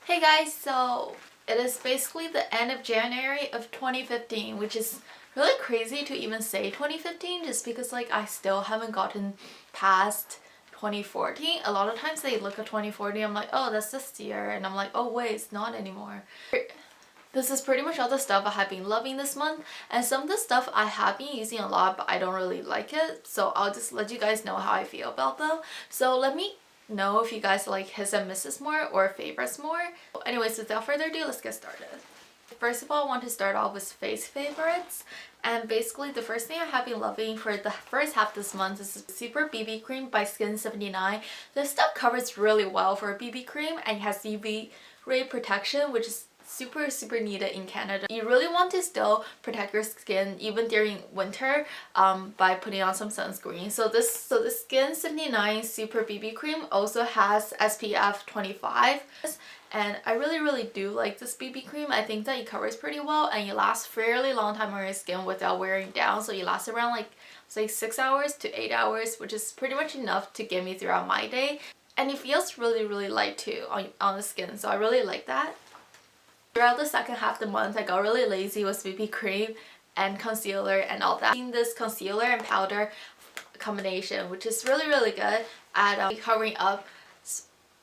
Hey guys, so it is basically the end of January of 2015, which is really crazy to even say 2015 just because like I still haven't gotten past 2014. A lot of times they look at 2014, I'm like, oh, that's this year, and I'm like, oh wait, it's not anymore. This is pretty much all the stuff I have been loving this month, and some of the stuff I have been using a lot but I don't really like it, so I'll just let you guys know how I feel about them. So let me know if you guys like hits and misses more or favorites more. Anyways, without further ado, let's get started. First of all, I want to start off with face favorites, and basically the first thing I have been loving for the first half this month is Super BB Cream by Skin 79. This stuff covers really well for a BB cream and has UV ray protection, which is super needed in Canada. You really want to still protect your skin even during winter by putting on some sunscreen. So the Skin 79 Super BB Cream also has SPF 25, and I really do like this BB cream. I think that it covers pretty well and it lasts fairly long time on your skin without wearing down. So it lasts around like say 6 hours to 8 hours, which is pretty much enough to get me throughout my day. And it feels really light too on the skin, so I really like that. Throughout the second half of the month, I got really lazy with BB cream and concealer and all that. Using this concealer and powder combination, which is really good at covering up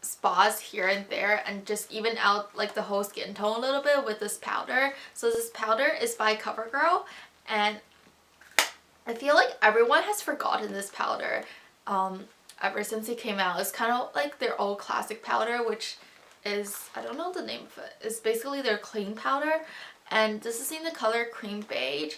spots here and there and just even out like the whole skin tone a little bit with this powder. So this powder is by CoverGirl, and I feel like everyone has forgotten this powder ever since it came out. It's kind of like their old classic powder, which is, I don't know the name of it. It's basically their clean powder, and this is in the color cream beige,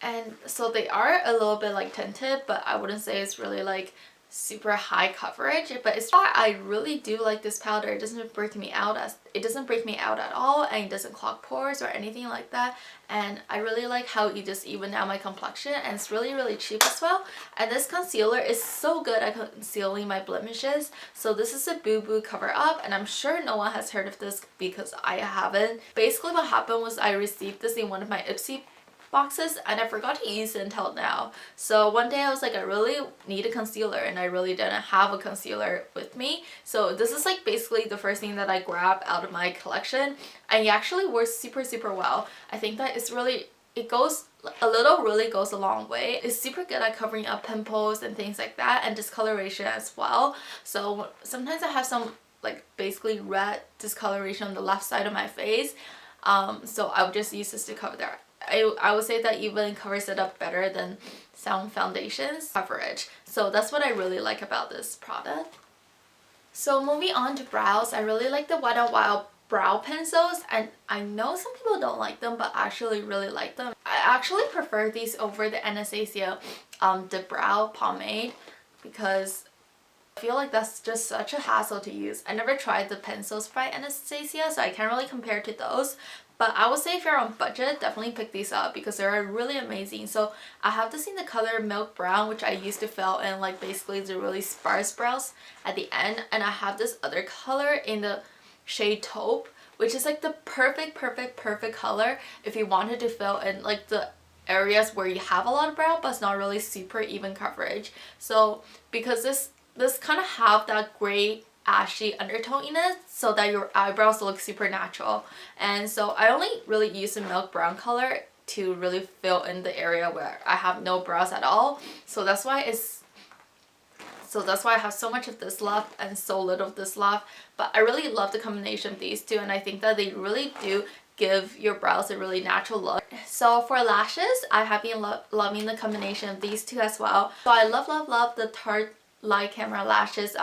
and so they are a little bit like tinted, but I wouldn't say it's really like super high coverage. But it's why I really do like this powder. It doesn't break me out at all, and it doesn't clog pores or anything like that. And I really like how it just evened out my complexion, and it's really cheap as well. And this concealer is so good at concealing my blemishes. So this is a Boo Boo Cover Up, and I'm sure no one has heard of this because I haven't. Basically what happened was I received this in one of my Ipsy boxes and I forgot to use it until now. So one day I was like, I really need a concealer, and I really didn't have a concealer with me. So this is like basically the first thing that I grabbed out of my collection, and it actually works super well. I think that it's really, it goes a little, really goes a long way. It's super good at covering up pimples and things like that, and discoloration as well. So sometimes I have some like basically red discoloration on the left side of my face, so I would just use this to cover that. I would say that even covers it up better than some foundations coverage. So that's what I really like about this product. So moving on to brows, I really like the Wet n Wild brow pencils, and I know some people don't like them, but I actually really like them. I actually prefer these over the Anastasia the brow pomade, because I feel like that's just such a hassle to use. I never tried the pencils by Anastasia, so I can't really compare to those. But I would say if you're on budget, definitely pick these up because they're really amazing. So I have this in the color Milk Brown, which I used to fill in like basically the really sparse brows at the end. And I have this other color in the shade Taupe, which is like the perfect color if you wanted to fill in like the areas where you have a lot of brow but it's not really super even coverage. So because this kind of have that gray ashy undertone in it, so that your eyebrows look super natural. And so I only really use the Milk Brown color to really fill in the area where I have no brows at all. So that's why I have so much of this left and so little of this left. But I really love the combination of these two, and I think that they really do give your brows a really natural look. So for lashes, I have been loving the combination of these two as well. So I love the Tarte Light Camera Lashes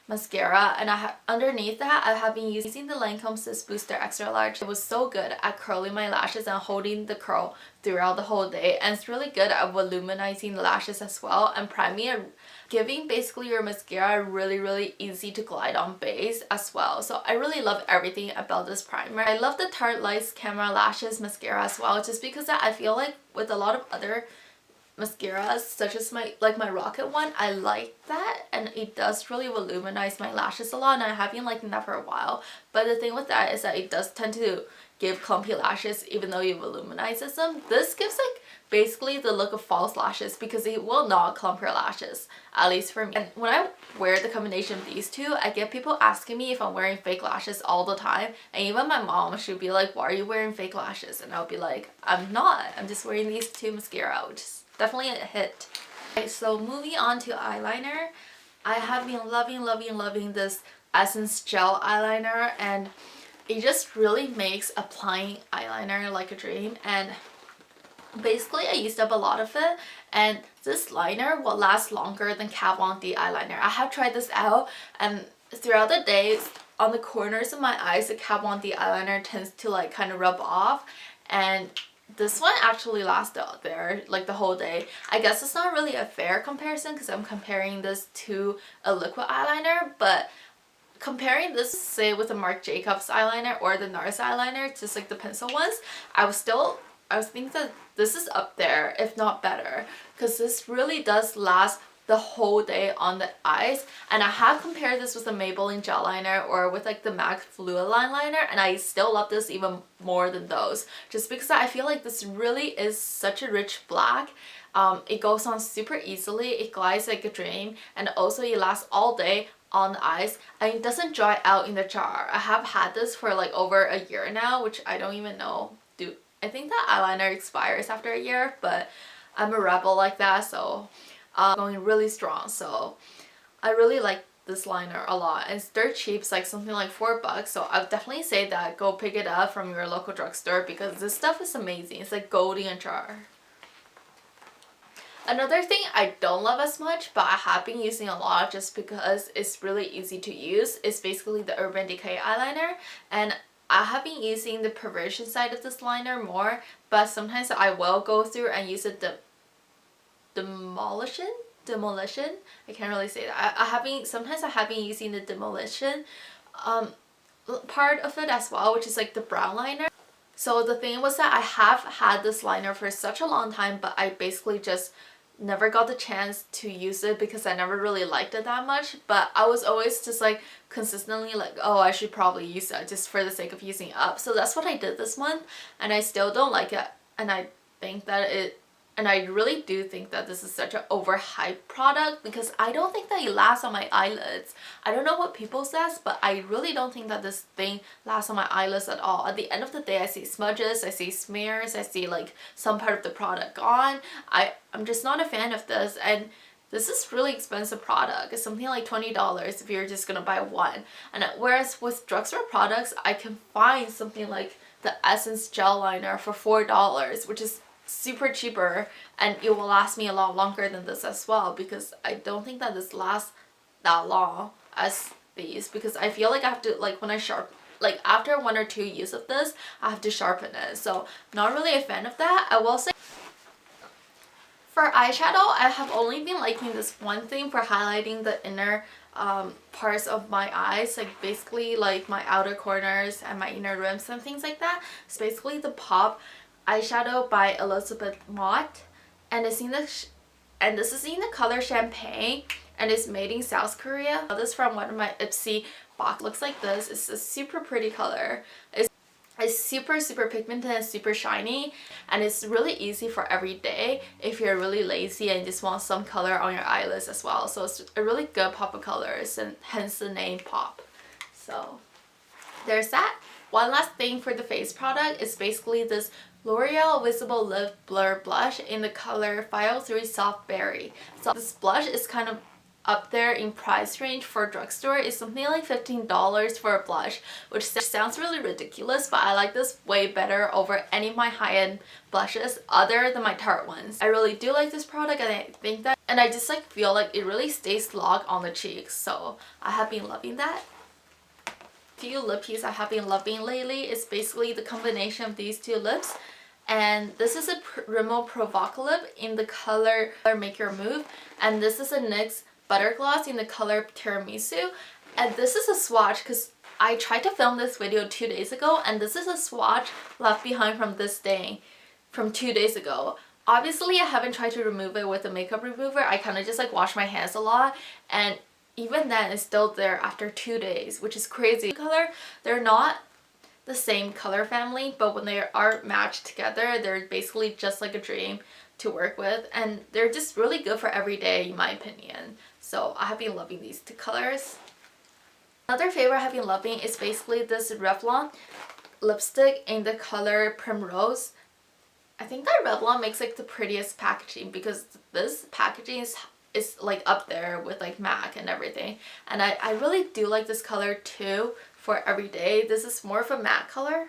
mascara, and underneath that I have been using the Lancome Sis Booster Extra Large. It was so good at curling my lashes and holding the curl throughout the whole day, and it's really good at voluminizing the lashes as well and priming and giving basically your mascara a really easy to glide on base as well. So I really love everything about this primer. I love the Tarte Light Camera Lashes mascara as well, just because I feel like with a lot of other mascaras such as my Rocket one. I like that, and it does really voluminize my lashes a lot, and I have been liking that for a while. But the thing with that is that it does tend to give clumpy lashes even though it voluminizes them. This gives like basically the look of false lashes because it will not clump your lashes, at least for me. And when I wear the combination of these two, I get people asking me if I'm wearing fake lashes all the time, and even my mom, she'd be like, why are you wearing fake lashes? And I'll be like, I'm not, I'm just wearing these two mascara, which is definitely a hit. Okay, so moving on to eyeliner, I have been loving this Essence Gel eyeliner, and it just really makes applying eyeliner like a dream. And basically I used up a lot of it, and this liner will last longer than Kat Von D eyeliner. I have tried this out, and throughout the day on the corners of my eyes the Kat Von D eyeliner tends to like kind of rub off, and this one actually lasts out there like the whole day. I guess it's not really a fair comparison because I'm comparing this to a liquid eyeliner, but comparing this say with the Marc Jacobs eyeliner or the NARS eyeliner, just like the pencil ones, I was thinking that this is up there if not better, because this really does last the whole day on the eyes. And I have compared this with the Maybelline gel liner or with like the MAC Fluid Line liner, and I still love this even more than those, just because I feel like this really is such a rich black. It goes on super easily, it glides like a dream, and also it lasts all day on the eyes, and it doesn't dry out in the jar. I have had this for like over a year now, which I don't even know. I think that eyeliner expires after a year, but I'm a rebel like that, so going really strong. So I really like this liner a lot, and it's dirt cheap. It's like something like $4, so I would definitely say that go pick it up from your local drugstore because this stuff is amazing. It's like gold in a jar. Another thing I don't love as much, but I have been using a lot just because it's really easy to use, is basically the Urban Decay eyeliner. And I have been using the Perversion side of this liner more, but sometimes I will go through and use the demolition. I can't really say that. Sometimes I have been using the demolition part of it as well, which is like the brow liner. So the thing was that I have had this liner for such a long time, but I basically just never got the chance to use it because I never really liked it that much. But I was always just like consistently like, oh, I should probably use it just for the sake of using it up. So that's what I did this month, and I still don't like it. And I think that I really do think that this is such an overhyped product because I don't think that it lasts on my eyelids. I don't know what people says, but I really don't think that this thing lasts on my eyelids at all. At the end of the day, I see smudges, I see smears, I see like some part of the product gone. I'm just not a fan of this, and this is really expensive product. It's something like $20 if you're just gonna buy one. And whereas with drugstore products, I can find something like the Essence Gel Liner for $4, which is super cheaper, and it will last me a lot longer than this as well, because I don't think that this lasts that long as these, because I feel like I have to, like when I like after 1 or 2 use of this, I have to sharpen it. So not really a fan of that. I will say for eyeshadow, I have only been liking this one thing for highlighting the inner parts of my eyes, like basically like my outer corners and my inner rims and things like that. It's basically the Pop eyeshadow by Elizabeth Mott, and this is in the color Champagne, and it's made in South Korea. I got this from one of my Ipsy box. Looks like this. It's a super pretty color. It's super pigmented and super shiny, and it's really easy for every day if you're really lazy and just want some color on your eyelids as well. So it's a really good pop of colors, and hence the name Pop. So there's that. One last thing for the face product is basically this L'Oreal Visible Lip Blur Blush in the color 503 Soft Berry. So this blush is kind of up there in price range for a drugstore. It's something like $15 for a blush, which sounds really ridiculous, but I like this way better over any of my high-end blushes other than my Tarte ones. I really do like this product, and I think that, and I just like feel like it really stays locked on the cheeks, so I have been loving that. Few lip piece I have been loving lately is basically the combination of these two lips, and this is a Rimmel Provoca lip in the color Make Your Move, and this is a NYX Butter Gloss in the color Tiramisu. And this is a swatch because I tried to film this video 2 days ago, and this is a swatch left behind from this day from 2 days ago. Obviously, I haven't tried to remove it with a makeup remover. I kind of just like wash my hands a lot, and even then it's still there after 2 days, which is crazy. Color, they're not the same color family, but when they are matched together, they're basically just like a dream to work with, and they're just really good for every day in my opinion. So I have been loving these two colors. Another favorite I have been loving is basically this Revlon lipstick in the color Primrose. I think that Revlon makes like the prettiest packaging, because this packaging is like up there with like MAC and everything, and I really do like this color too for every day. This is more of a matte color.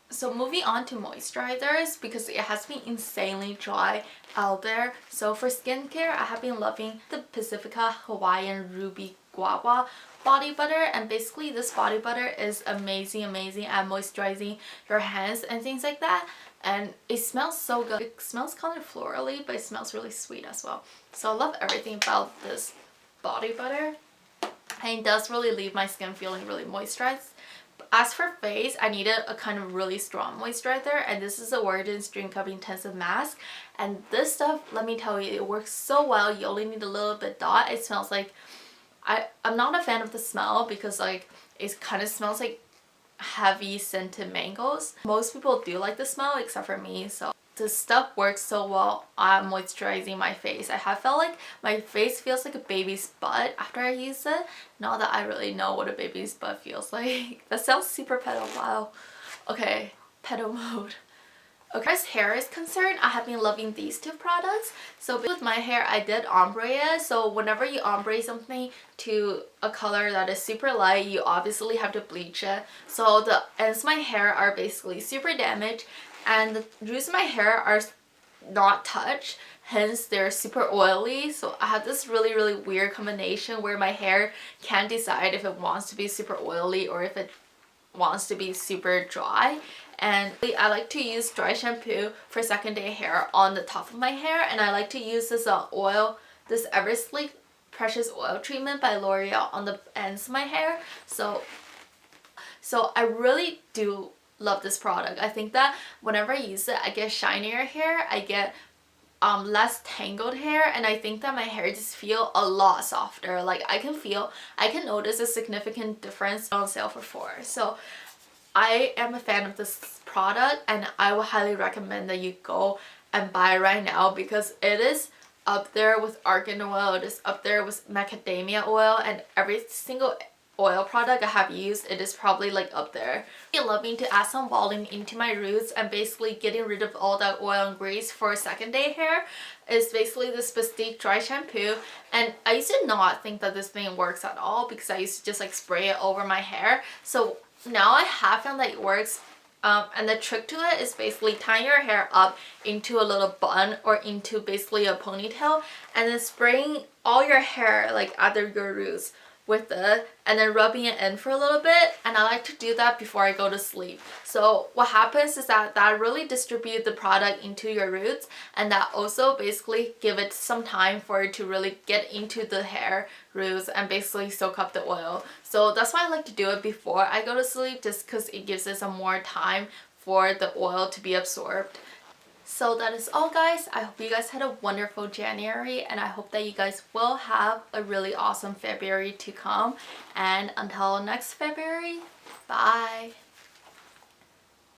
So moving on to moisturizers, because it has been insanely dry out there. So for skincare, I have been loving the Pacifica Hawaiian Ruby Guagua body butter, and basically this body butter is amazing at moisturizing your hands and things like that, and it smells so good. It smells kind of florally, but it smells really sweet as well. So I love everything about this body butter, and it does really leave my skin feeling really moisturized. As for face, I needed a kind of really strong moisturizer, and this is the Origins Dream Cup Intensive Mask, and this stuff, let me tell you, it works so well. You only need a little bit dot. It smells like, I'm not a fan of the smell, because like it kind of smells like heavy scented mangoes. Most people do like the smell except for me, so this stuff works so well on moisturizing my face. I have felt like my face feels like a baby's butt after I use it. Not that I really know what a baby's butt feels like. That sounds super pedophile. Okay, pedo mode. Okay, as hair is concerned, I have been loving these two products. So with my hair, I did ombre it. So whenever you ombre something to a color that is super light, you obviously have to bleach it. So the ends of my hair are basically super damaged, and the roots of my hair are not touched, hence they're super oily. So I have this really weird combination where my hair can't decide if it wants to be super oily or if it wants to be super dry. And I like to use dry shampoo for second day hair on the top of my hair, and I like to use this oil, this Eversleek Precious Oil Treatment by L'Oreal on the ends of my hair. So I really do love this product. I think that whenever I use it, I get shinier hair, I get less tangled hair, and I think that my hair just feel a lot softer. Like I can notice a significant difference on sale for $4. So I am a fan of this product, and I would highly recommend that you go and buy it right now, because it is up there with argan oil, it is up there with macadamia oil, and every single oil product I have used, it is probably like up there. I'm loving to add some volume into my roots, and basically getting rid of all that oil and grease for second day hair is basically this Mystique dry shampoo. And I used to not think that this thing works at all, because I used to just like spray it over my hair. So now I have found that it works, and the trick to it is basically tying your hair up into a little bun or into basically a ponytail, and then spraying all your hair like under your roots with it, and then rubbing it in for a little bit. And I like to do that before I go to sleep. So what happens is that really distributes the product into your roots, and that also basically give it some time for it to really get into the hair roots and basically soak up the oil. So that's why I like to do it before I go to sleep, just because it gives it some more time for the oil to be absorbed. So that is all, guys. I hope you guys had a wonderful January, and I hope that you guys will have a really awesome February to come. And until next February, bye.